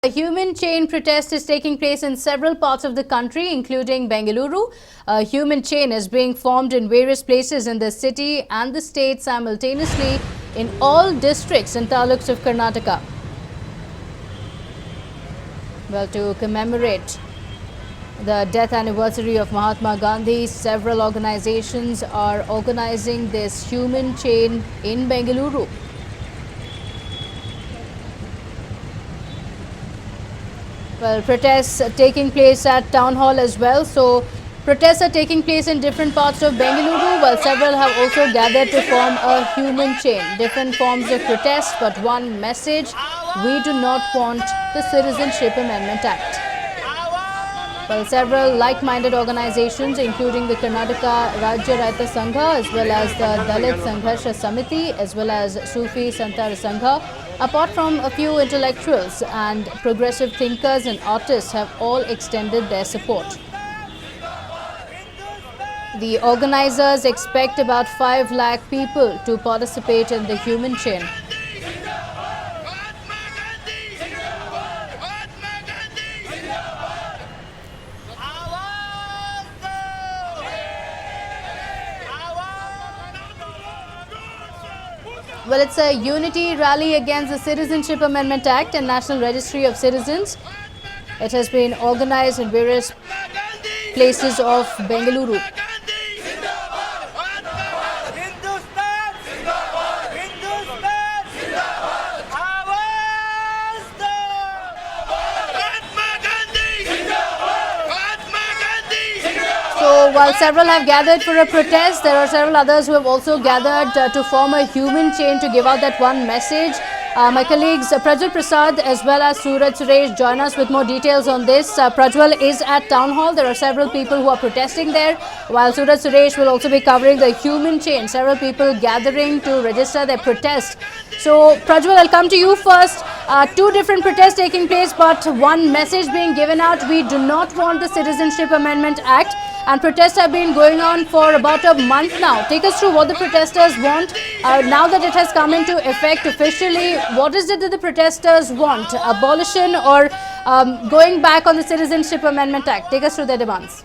A human chain protest is taking place in several parts of the country, including Bengaluru. A human chain is being formed in various places in the city and the state simultaneously in all districts and taluks of Karnataka. Well, to commemorate the death anniversary of Mahatma Gandhi, several organizations are organizing this human chain in Bengaluru. Well, protests are taking place at town hall as well. So protests are taking place in different parts of Bengaluru, while several have also gathered to form a human chain. Different forms of protest, but one message: we do not want the Citizenship Amendment Act. Well, several like-minded organizations, including the Karnataka Rajya Raita Sangha, as well as the Dalit Sangharsha Samiti, as well as Sufi Santar Sangha, apart from a few intellectuals and progressive thinkers and artists, have all extended their support. The organizers expect about 5 lakh people to participate in the human chain. Well, it's a unity rally against the Citizenship Amendment Act and National Registry of Citizens. It has been organized in various places of Bengaluru. So while several have gathered for a protest, there are several others who have also gathered to form a human chain to give out that one message. My colleagues Prajwal Prasad as well as Suraj Suresh join us with more details on this. Prajwal is at town hall. There are several people who are protesting there, while Suraj Suresh will also be covering the human chain. Several people gathering to register their protest. So Prajwal, I'll come to you first. 2 different protests taking place, but one message being given out: we do not want the Citizenship Amendment Act. And protests have been going on for about a month now. Take us through what the protesters want. Now that it has come into effect officially, what is it that the protesters want? Abolition or going back on the Citizenship Amendment Act? Take us through their demands.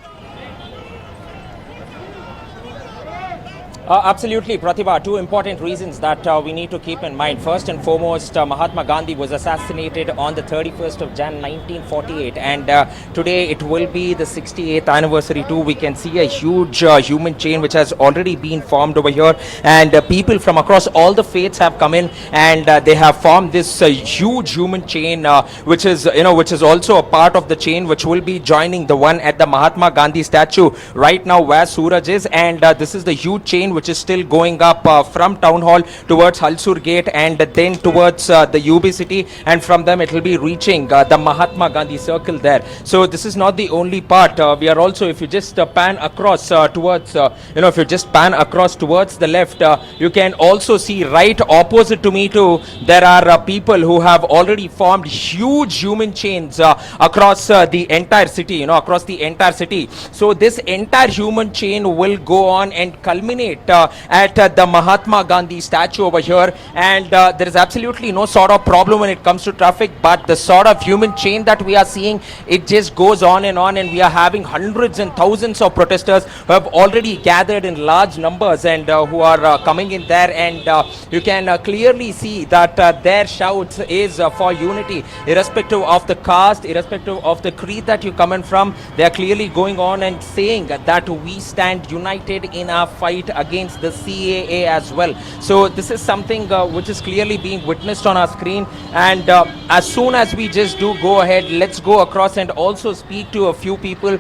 Absolutely, Pratibha. 2 important reasons that we need to keep in mind. First and foremost, Mahatma Gandhi was assassinated on the 31st of Jan 1948, and today it will be the 68th anniversary too. We can see a huge human chain which has already been formed over here, and people from across all the faiths have come in, and they have formed this huge human chain, which is also a part of the chain which will be joining the one at the Mahatma Gandhi statue right now where Suraj is, and this is the huge chain which is still going up from town hall towards Halsur gate and then towards the UB city, and from them it will be reaching the Mahatma Gandhi circle there. So this is not the only part. We are also, if you just pan across towards if you just pan across towards the left, you can also see right opposite to me too, there are people who have already formed huge human chains across the entire city, across the entire city. So this entire human chain will go on and culminate at the Mahatma Gandhi statue over here, and there is absolutely no sort of problem when it comes to traffic, but the sort of human chain that we are seeing, it just goes on, and we are having hundreds and thousands of protesters who have already gathered in large numbers and who are coming in there, and you can clearly see that their shouts is for unity, irrespective of the caste, irrespective of the creed that you come in from. They are clearly going on and saying that we stand united in our fight against the CAA as well. So this is something which is clearly being witnessed on our screen, and as soon as we just do go ahead, let's go across and also speak to a few people.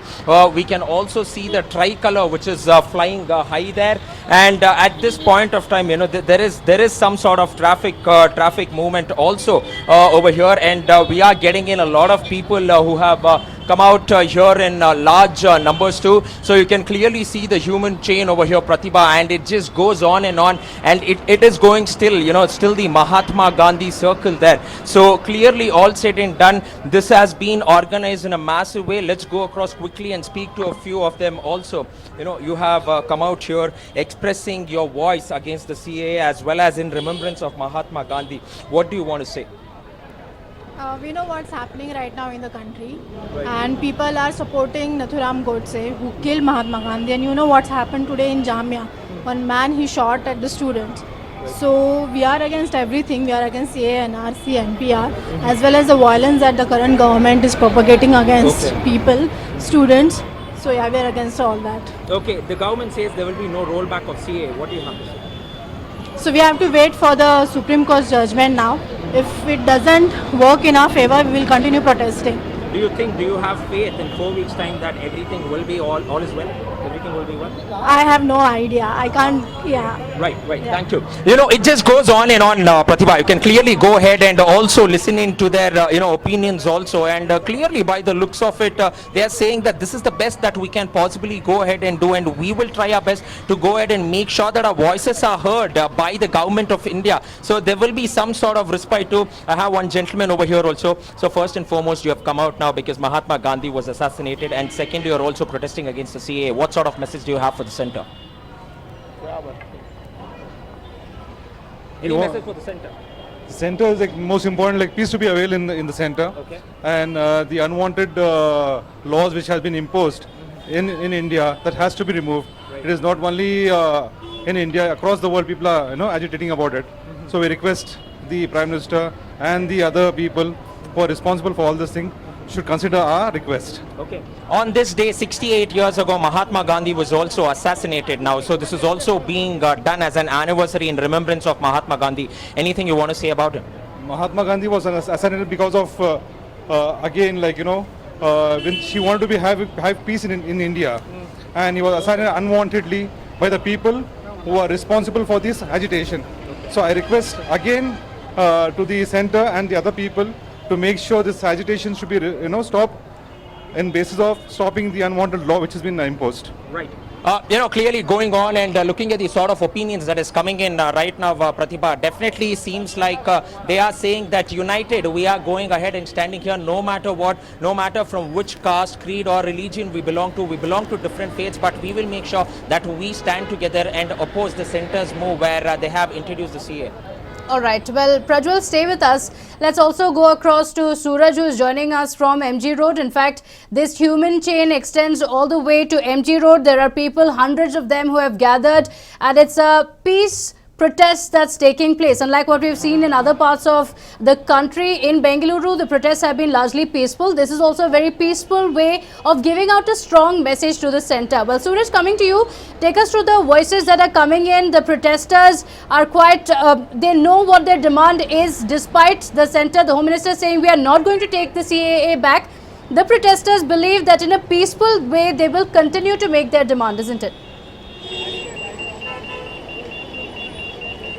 We can also see the tricolor which is flying high there, and at this point of time, there is some sort of traffic movement also over here, and we are getting in a lot of people who have come out here in large numbers too. So you can clearly see the human chain over here, Pratibha, and it just goes on, and it is going still, still the Mahatma Gandhi circle there. So clearly, all said and done, this has been organized in a massive way. Let's go across quickly and speak to a few of them also. You have come out here expressing your voice against the CAA as well as in remembrance of Mahatma Gandhi. What do you want to say? We know what's happening right now in the country, and people are supporting Nathuram Godse, who killed Mahatma Gandhi. And you know what's happened today in Jamia? One man he shot at the students. So we are against everything. We are against CA, NRC, NPR, as well as the violence that the current government is propagating against people, students. So yeah, we are against all that. Okay, the government says there will be no rollback of CA. What do you have to say? So we have to wait for the Supreme Court's judgment now. If it doesn't work in our favor, we will continue protesting. Do you have faith in 4 weeks' time that everything will be all is well? Everything will be well? I have no idea. I can't, yeah. Right. Thank you. You know, it just goes on and on, Pratibha. You can clearly go ahead and also listen into their, opinions also. And clearly, by the looks of it, they are saying that this is the best that we can possibly go ahead and do. And we will try our best to go ahead and make sure that our voices are heard by the government of India. So there will be some sort of respite too. I have one gentleman over here also. So first and foremost, you have come out now because Mahatma Gandhi was assassinated. And second, you are also protesting against the CAA. What sort of message do you have for the centre? Any message for the centre? The centre is like most important, like peace to be available in the centre, Okay. and the unwanted laws which has been imposed in India, that has to be removed. It is not only in India, across the world people are agitating about it. So we request the Prime Minister and the other people who are responsible for all this thing should consider our request. Okay. On this day, 68 years ago, Mahatma Gandhi was also assassinated now. So this is also being done as an anniversary in remembrance of Mahatma Gandhi. Anything you want to say about him? Mahatma Gandhi was assassinated because of, when she wanted to have peace in India. And he was assassinated unwantedly by the people who are responsible for this agitation. So I request again to the centre and the other people to make sure this agitation should be stopped in basis of stopping the unwanted law which has been imposed. Right. Clearly going on and looking at the sort of opinions that is coming in right now, Pratibha, definitely seems like they are saying that united we are going ahead and standing here no matter what, no matter from which caste, creed or religion we belong to. We belong to different faiths, but we will make sure that we stand together and oppose the centre's move where they have introduced the CA. All right. Well, Prajwal, stay with us. Let's also go across to Suraj, who is joining us from MG Road. In fact, this human chain extends all the way to MG Road. There are people, hundreds of them, who have gathered, and it's a peace protest that's taking place. Unlike what we've seen in other parts of the country, in Bengaluru, the protests have been largely peaceful. This is also a very peaceful way of giving out a strong message to the centre. Well, Suraj, coming to you, take us through the voices that are coming in. The protesters are quite, they know what their demand is, despite the centre, the Home Minister saying we are not going to take the CAA back. The protesters believe that in a peaceful way, they will continue to make their demand, isn't it?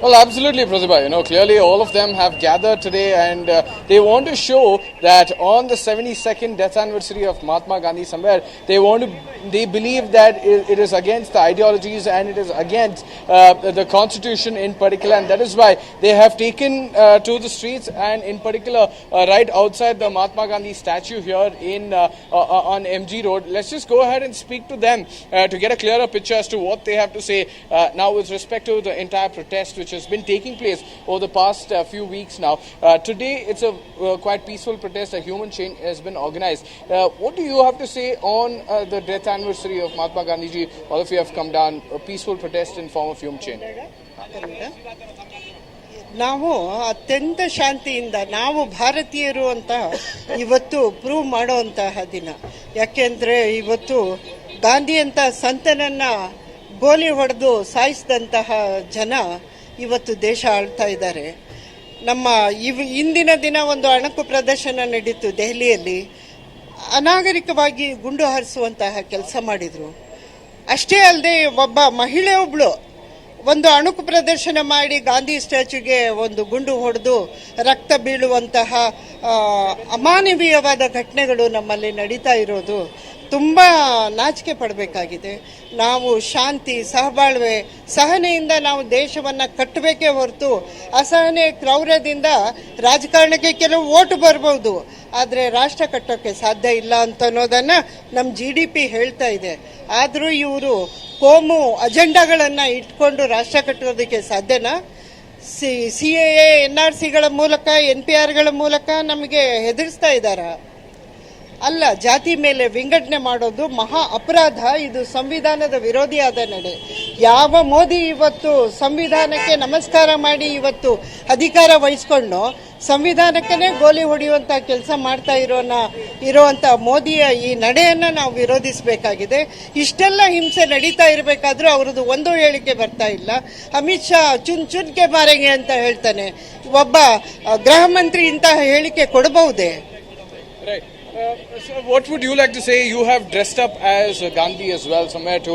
Well, absolutely, Pratibha. Clearly all of them have gathered today and they want to show that on the 72nd death anniversary of Mahatma Gandhi somewhere, they believe that it is against the ideologies and it is against the constitution in particular, and that is why they have taken to the streets, and in particular right outside the Mahatma Gandhi statue here on MG Road. Let's just go ahead and speak to them to get a clearer picture as to what they have to say now with respect to the entire protest which has been taking place over the past few weeks now. Today it's a quite peaceful protest. A human chain has been organized. What do you have to say on the death anniversary of Mahatma Gandhi ji? All of you have come down, a peaceful protest in form of human chain. ನಾವು ಅತ್ಯಂತ ಶಾಂತಿಯಿಂದ ನಾವು ಭಾರತೀಯರು ಅಂತ ಇವತ್ತು prove ಮಾಡುವಂತಹ ದಿನ. ಯಾಕೆಂದ್ರೆ ಇವತ್ತು ಗಾಂಧಿ ಅಂತ ಸಂತನನ್ನ ಗೋಲಿ ಹೊಡೆದು ಸಾಯಿಸಿದಂತಹ ಜನ ಇವತ್ತು ದೇಶ ಆಳ್ತಾ ಇದ್ದಾರೆ. ನಮ್ಮ ಇಂದಿನ ದಿನ ಒಂದು ಅಣಕು ಪ್ರದರ್ಶನ ನಡೀತು ದೆಹಲಿಯಲ್ಲಿ. ಅನಾಗರಿಕವಾಗಿ ಗುಂಡು ಹಾರಿಸುವಂತಹ ಕೆಲಸ ಮಾಡಿದ್ರು. ಅಷ್ಟೇ ಅಲ್ಲದೆ ಒಬ್ಬ ಮಹಿಳೆಯೊಬ್ಳು ಒಂದು ಅಣುಕು ಪ್ರದರ್ಶನ ಮಾಡಿ ಗಾಂಧಿ ಸ್ಟ್ಯಾಚ್ಯೂಗೆ ಒಂದು ಗುಂಡು ಹೊಡೆದು ರಕ್ತ ಬೀಳುವಂತಹ ಅಮಾನವೀಯವಾದ ಘಟನೆಗಳು ನಮ್ಮಲ್ಲಿ ನಡೀತಾ ಇರೋದು ತುಂಬಾ ನಾಚಿಕೆ ಪಡಬೇಕಾಗಿದೆ. ನಾವು ಶಾಂತಿ, ಸಹಬಾಳ್ವೆ, ಸಹನೆಯಿಂದ ನಾವು ದೇಶವನ್ನ ಕಟ್ಟಬೇಕೇ ಹೊರತು ಅಸಹನೆ, ಕ್ರೌರ್ಯದಿಂದ ರಾಜಕಾರಣಕ್ಕೆ ಕೆಲವು ಓಟು ಬರಬಹುದು, ಆದರೆ ರಾಷ್ಟ್ರ ಕಟ್ಟೋಕೆ ಸಾಧ್ಯ ಇಲ್ಲ ಅಂತ ಅನ್ನೋದನ್ನ ನಮ್ಮ GDP ಹೇಳ್ತಾ ಇದೆ. ಆದರೂ ಇವರು ಕೋಮು ಅಜೆಂಡಾಗಳನ್ನ ಇಟ್ಕೊಂಡು ರಾಷ್ಟ್ರ ಕಟ್ಟೋದಕ್ಕೆ ಸಾಧ್ಯನಾ? CAA NRCಗಳ ಮೂಲಕ NPRಗಳ ಮೂಲಕ ನಮಗೆ ಹೆದರಿಸ್ತಾ ಇದ್ದಾರಾ? ಅಲ್ಲ, ಜಾತಿ ಮೇಲೆ ವಿಂಗಡಣೆ ಮಾಡೋದು ಮಹಾ ಅಪರಾಧ. ಇದು ಸಂವಿಧಾನದ ವಿರೋಧಿಯಾದ ನಡೆ. ಯಾವ ಮೋದಿ ಇವತ್ತು ಸಂವಿಧಾನಕ್ಕೆ ನಮಸ್ಕಾರ ಮಾಡಿ ಇವತ್ತು ಅಧಿಕಾರ ವಹಿಸ್ಕೊಂಡು ಸಂವಿಧಾನಕ್ಕೇ ಗೋಲಿ ಹೊಡೆಯುವಂಥ ಕೆಲಸ ಮಾಡ್ತಾ ಇರುವಂಥ ಮೋದಿಯ ಈ ನಡೆಯನ್ನು ನಾವು ವಿರೋಧಿಸಬೇಕಾಗಿದೆ. ಇಷ್ಟೆಲ್ಲ ಹಿಂಸೆ ನಡೀತಾ ಇರಬೇಕಾದ್ರೂ ಅವ್ರದ್ದು ಒಂದು ಹೇಳಿಕೆ ಬರ್ತಾ ಇಲ್ಲ. ಅಮಿತ್ ಶಾ ಚುನ್ಕೆ ಮಾರೆಂಗೆ ಅಂತ ಹೇಳ್ತಾನೆ. ಒಬ್ಬ ಗೃಹ ಮಂತ್ರಿ ಇಂತಹ ಹೇಳಿಕೆ ಕೊಡಬಹುದೇ? So what would you like to say? You have dressed up as Gandhi as well, somewhere to,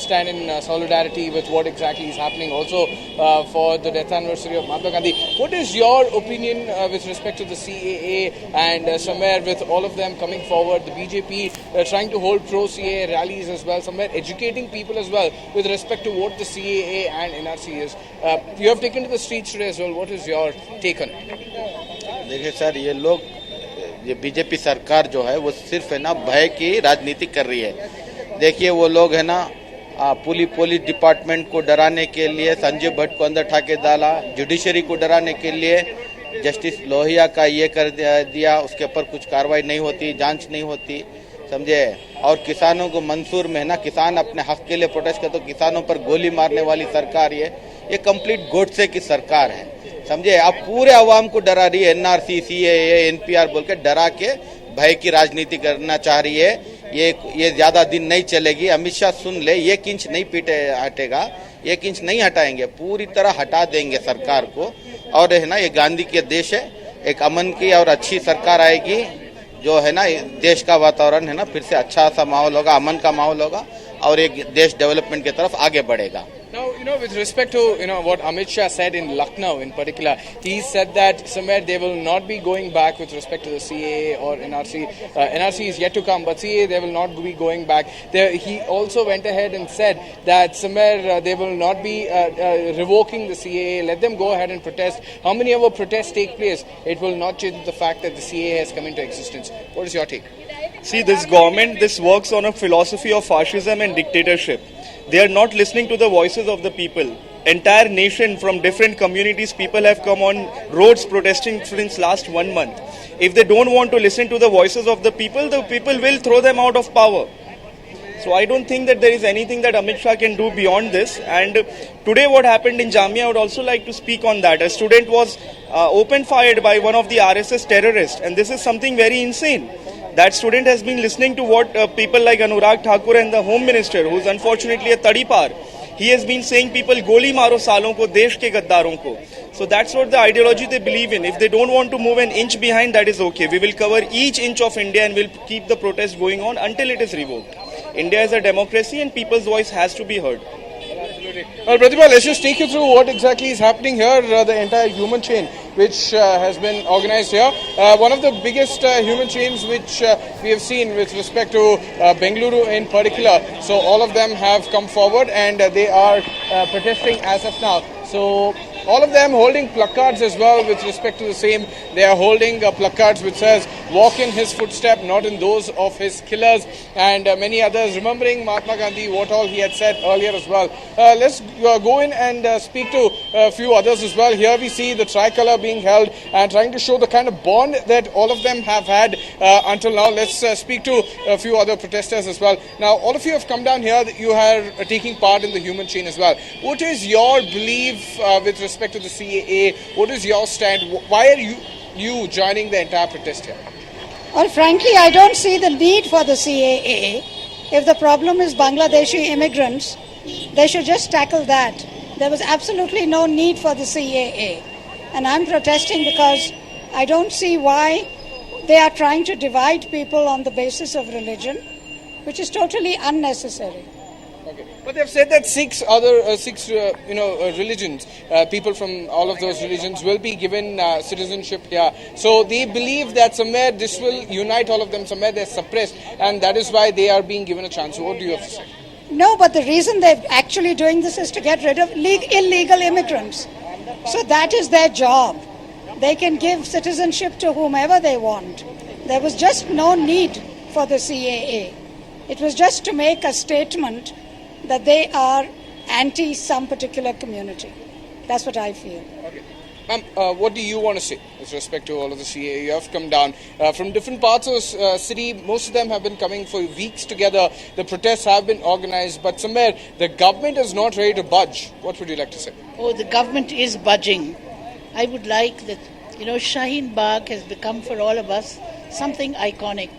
stand in solidarity with what exactly is happening also for the death anniversary of Mahatma Gandhi. What is your opinion with respect to the CAA and somewhere with all of them coming forward, the BJP trying to hold pro-CAA rallies as well, somewhere educating people as well with respect to what the CAA and NRC is. You have taken to the streets today as well. What is your take on it? देखिए sir, ये BJP सरकार जो है वो सिर्फ है ना भय की राजनीति कर रही है. देखिए वो लोग है ना पुलिस डिपार्टमेंट को डराने के लिए संजय भट्ट को अंदर ठाके डाला, जुडिशरी को डराने के लिए जस्टिस लोहिया का ये कर दिया, उसके ऊपर कुछ कार्रवाई नहीं होती, जांच नहीं होती, समझे. और किसानों को मंसूर में है ना किसान अपने हक के लिए प्रोटेस्ट करते तो किसानों पर गोली मारने वाली सरकार ये कंप्लीट गोडसे की सरकार है, समझे. अब पूरे अवाम को डरा रही है, NRC CAA NPR बोल के डरा के भय की राजनीति करना चाह रही है. ये ज्यादा दिन नहीं चलेगी. अमित शाह सुन ले, 1 इंच नहीं हटेगा, 1 इंच नहीं हटाएंगे, पूरी तरह हटा देंगे सरकार को. और है ना ये गांधी के देश है, एक अमन की और अच्छी सरकार आएगी, जो है ना देश का वातावरण है ना फिर से अच्छा सा माहौल होगा, अमन का माहौल होगा और एक देश डेवलपमेंट की तरफ आगे बढ़ेगा. Now, with respect to, what Amit Shah said in Lucknow in particular, he said that somewhere they will not be going back with respect to the CAA or NRC. NRC is yet to come, but CAA, they will not be going back. He also went ahead and said that somewhere they will not be revoking the CAA. Let them go ahead and protest. How many ever protests take place, it will not change the fact that the CAA has come into existence. What is your take? See, this government, this works on a philosophy of fascism and dictatorship. They are not listening to the voices of the people. Entire nation from different communities, people have come on roads protesting since last 1 month. If they don't want to listen to the voices of the people will throw them out of power. So I don't think that there is anything that Amit Shah can do beyond this. And today what happened in Jamia, I would also like to speak on that. A student was open fired by one of the RSS terrorists, and this is something very insane. That student has been listening to what people like Anurag Thakur and the Home Minister, who is unfortunately a Tadipar, he has been saying people goli maro salon ko, desh ke gaddaron ko. So that's what the ideology they believe in. If they don't want to move an inch behind, that is okay. We will cover each inch of India and we'll keep the protest going on until it is revoked. India is a democracy and people's voice has to be heard. Well, Pratibha, let's just take you through what exactly is happening here, the entire human chain which has been organized here. One of the biggest human chains which we have seen with respect to Bengaluru in particular. So all of them have come forward and they are protesting as of now. So all of them holding placards as well with respect to the same. They are holding placards which says, walk in his footstep, not in those of his killers, and many others, remembering Mahatma Gandhi, what all he had said earlier as well. Let's go in and speak to a few others as well. Here we see the tricolor being held and trying to show the kind of bond that all of them have had until now. Let's speak to a few other protesters as well. Now, all of you have come down here. You are taking part in the human chain as well. What is your belief with respect to the CAA? What is your stand? Why are you joining the entire protest here? Well, frankly, I don't see the need for the CAA. If the problem is Bangladeshi immigrants, they should just tackle that. There was absolutely no need for the CAA. And I'm protesting because I don't see why they are trying to divide people on the basis of religion, which is totally unnecessary. Okay. But they've said that six religions, people from all of those religions will be given citizenship here. So they believe that somewhere this will unite all of them, somewhere they're suppressed, and that is why they are being given a chance. So what do you have to say? No, but the reason they're actually doing this is to get rid of illegal immigrants. So that is their job. They can give citizenship to whomever they want. There was just no need for the CAA. It was just to make a statement that they are anti some particular community. That's what I feel. Ma'am, what do you want to say with respect to all of the CAA? You have come down from different parts of city. Most of them have been coming for weeks together. The protests have been organized, but somewhere the government is not ready to budge. What would you like to say? Oh, the government is budging. I would like that, Shaheen Bagh has become for all of us something iconic.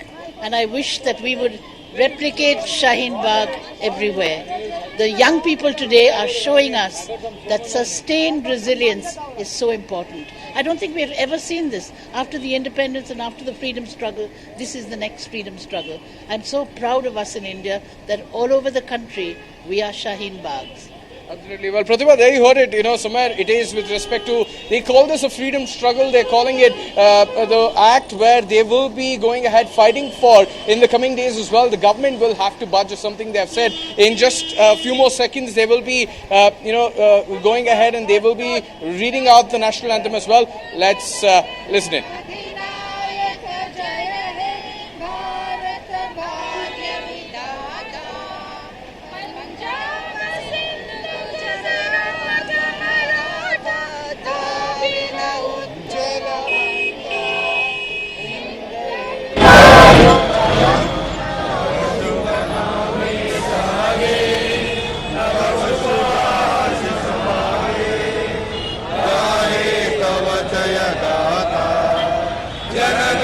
And I wish that we would replicate Shaheen Bagh everywhere. The young people today are showing us that sustained resilience is so important. I don't think we have ever seen this. After the independence and after the freedom struggle, this is the next freedom struggle. I'm so proud of us in India that all over the country we are Shaheen Baghs. Absolutely. Well, Pratibha, there you heard it. Somewhere it is with respect to, they call this a freedom struggle. They're calling it the act where they will be going ahead fighting for in the coming days as well. The government will have to budge, or something they have said. In just a few more seconds, they will be, going ahead and they will be reading out the national anthem as well. Let's listen in. जय